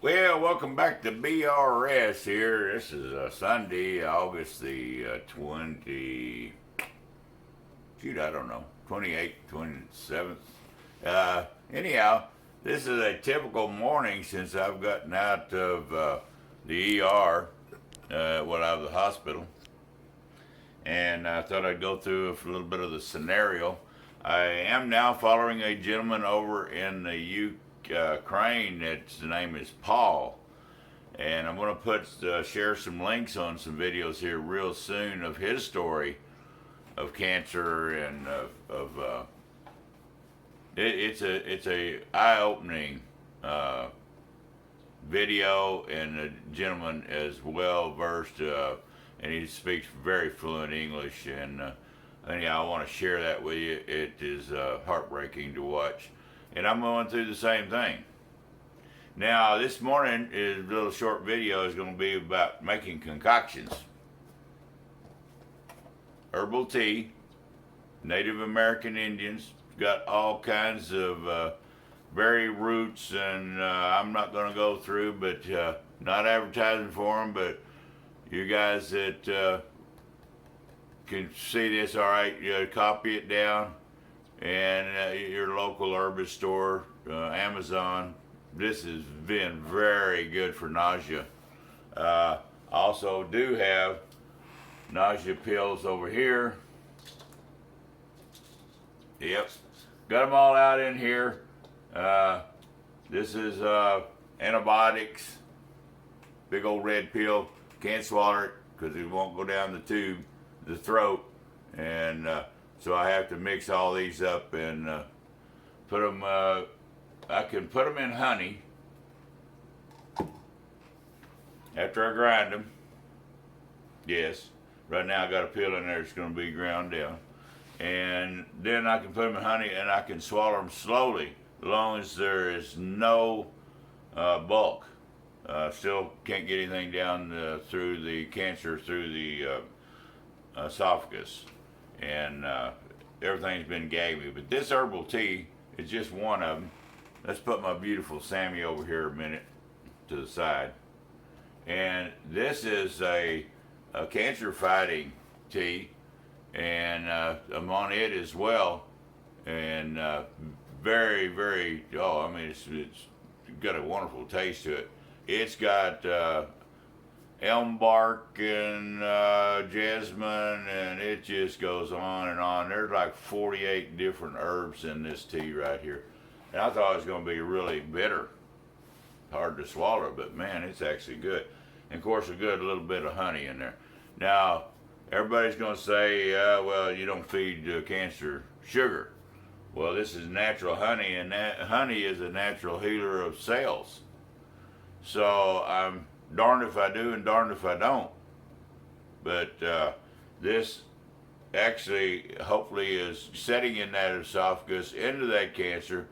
Well, welcome back to BRS here. This is Sunday, August the 20. Shoot, I don't know. 28th, 27th. Anyhow, this is a typical morning since I've gotten out of the ER, out of the hospital. And I thought I'd go through a little bit of the scenario. I am now following a gentleman over in the Ukraine. His name is Paul, and I'm going to share some links on some videos here real soon of his story of cancer and it's a eye-opening video, and the gentleman is well versed and he speaks very fluent English, and anyhow, I want to share that with you. It is heartbreaking to watch, and I'm going through the same thing. Now, this morning, a little short video is going to be about making concoctions. Herbal tea, Native American Indians, got all kinds of berry roots, and I'm not going to go through, but not advertising for them, but you guys that can see this, all right, you copy it down, and your local herbist store, Amazon. This has been very good for nausea. Also do have nausea pills over here. Yep, got them all out in here. This is antibiotics, big old red pill. Can't swallow it because it won't go down the tube, the throat, and so I have to mix all these up and put them. I can put them in honey after I grind them. Yes, right now I got a pill in there that's going to be ground down, and then I can put them in honey and I can swallow them slowly, as long as there is no bulk. Still can't get anything down through the cancer, through the esophagus, and everything's been gaggy. But this herbal tea is just one of them. Let's put my beautiful Sammy over here a minute to the side. And this is a cancer fighting tea, and I'm on it as well. And very, very, it's got a wonderful taste to it. It's got elm bark and jasmine, and it just goes on and on. There's like 48 different herbs in this tea right here. And I thought it was going to be really bitter, hard to swallow, but man, it's actually good. And of course, a good little bit of honey in there. Now, everybody's going to say, well, you don't feed cancer sugar. Well, this is natural honey, and that honey is a natural healer of cells. So I'm darned if I do and darned if I don't. But this actually, hopefully, is setting in that esophagus into that cancer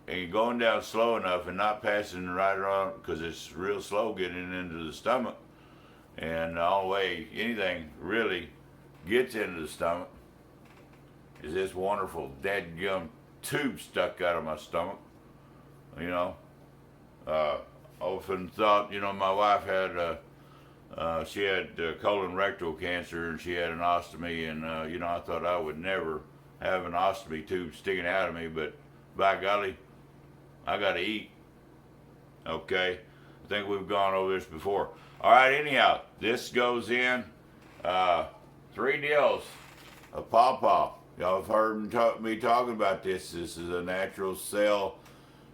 and going down slow enough and not passing right around, because it's real slow getting into the stomach. And the only way anything really gets into the stomach is this wonderful dadgum tube stuck out of my stomach. You know, often thought, my wife had she had colon rectal cancer, and she had an ostomy, and I thought I would never have an ostomy tube sticking out of me, but by golly, I got to eat. Okay, I think we've gone over this before. All right, anyhow, this goes in 3 deals of pawpaw. Y'all have heard me talking about this. This is a natural cell.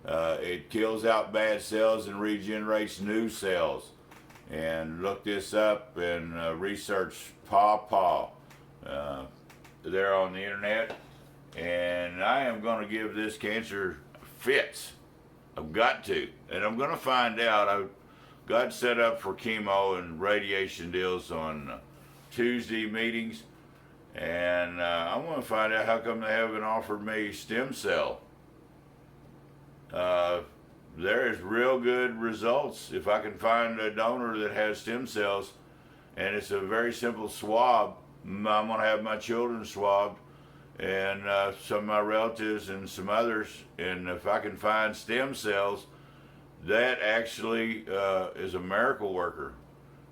It kills out bad cells and regenerates new cells. And look this up and research pawpaw there on the internet. And I am going to give this cancer fits. I've got to. And I'm going to find out. I've got set up for chemo and radiation deals on Tuesday meetings. And I want to find out how come they haven't offered me stem cell. There is real good results if I can find a donor that has stem cells, and it's a very simple swab. I'm going to have my children swabbed, and some of my relatives and some others, and if I can find stem cells, that actually is a miracle worker.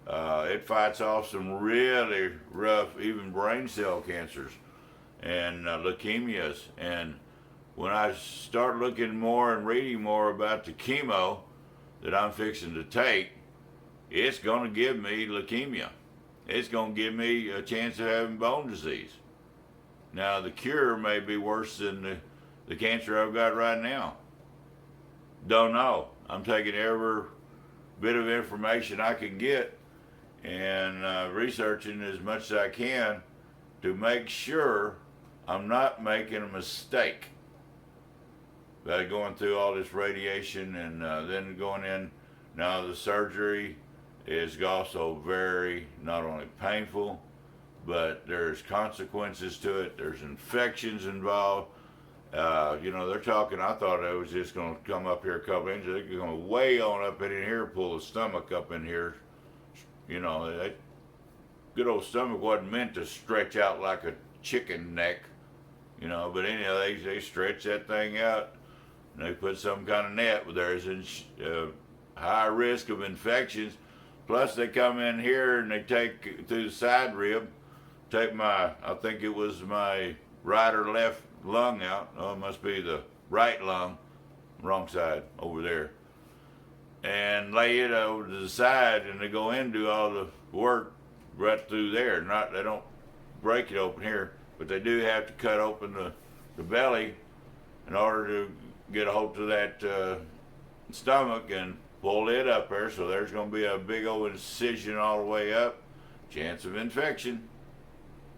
It fights off some really rough, even brain cell cancers and leukemias. And when I start looking more and reading more about the chemo that I'm fixing to take, it's going to give me leukemia. It's going to give me a chance of having bone disease. Now, the cure may be worse than the cancer I've got right now. Don't know. I'm taking every bit of information I can get and researching as much as I can to make sure I'm not making a mistake by going through all this radiation and then going in. Now the surgery is also very not only painful, but there's consequences to it. There's infections involved. You know, they're talking, I thought it was just going to come up here a couple inches. They're going to way on up in here, pull the stomach up in here. You know, that good old stomach wasn't meant to stretch out like a chicken neck, you know, but anyhow, they stretch that thing out and they put some kind of net where there's a high risk of infections. Plus they come in here and they take through the side rib, take my, I think it was my right or left lung out. Oh, it must be the right lung, wrong side over there. And lay it over to the side, and they go in and do all the work right through there. They don't break it open here, but they do have to cut open the belly in order to get a hold of that stomach and pull it up there. So there's going to be a big old incision all the way up. Chance of infection.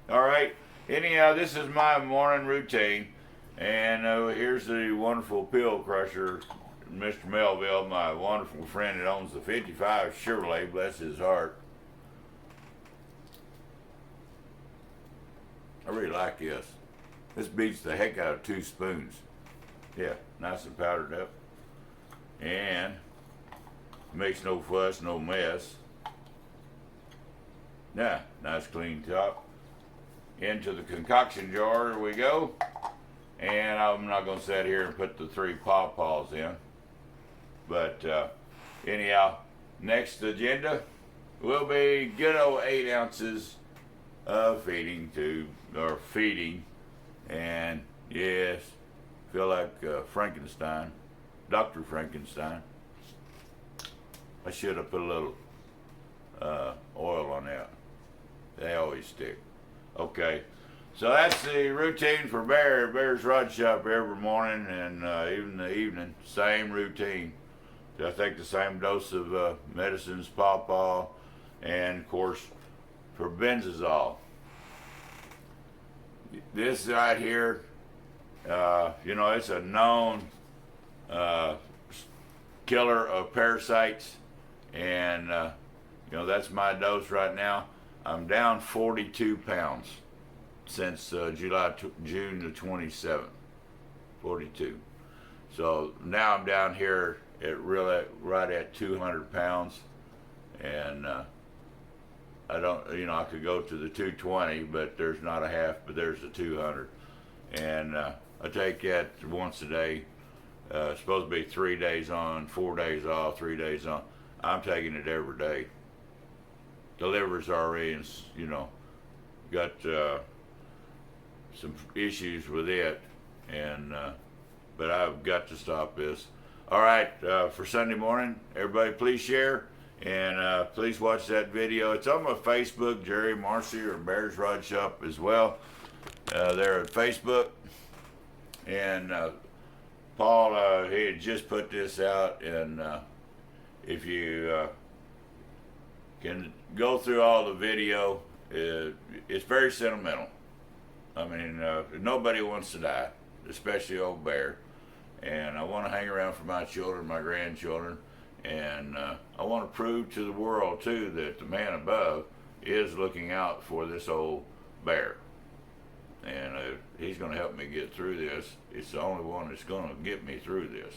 All right. Anyhow, this is my morning routine, and here's the wonderful pill crusher, Mr. Melville, my wonderful friend that owns the 55 Chevrolet, bless his heart. I really like this. This beats the heck out of 2 spoons. Yeah, nice and powdered up. And makes no fuss, no mess. Yeah, nice clean top. Into the concoction jar we go. And I'm not going to sit here and put the 3 pawpaws in. But anyhow, next agenda will be good old 8 ounces of feeding tube, or feeding. And yes, feel like Frankenstein, Dr. Frankenstein. I should have put a little oil on that. They always stick. Okay, so that's the routine for Bear's Rod Shop every morning and even the evening. Same routine. I take the same dose of medicines, pawpaw, and of course for benzazole. This right here, you know, it's a known killer of parasites, and you know, that's my dose right now. I'm down 42 pounds since June the 27th. 42. So now I'm down here at right at 200 pounds, and I don't, you know, I could go to the 220, but there's not a half, but there's the 200, and I take that once a day. It's supposed to be 3 days on, 4 days off, 3 days on. I'm taking it every day. The liver's already, you know, got some issues with it, and but I've got to stop this. All right, for Sunday morning, everybody please share, and please watch that video. It's on my Facebook, Jerry Marcy or Bear's Rod Shop as well. They're at Facebook, and Paul, he had just put this out, and if you can go through all the video, it's very sentimental. I mean, nobody wants to die, especially old Bear. And I want to hang around for my children, my grandchildren, and I want to prove to the world too that the man above is looking out for this old Bear, and he's going to help me get through this. It's the only one that's going to get me through this.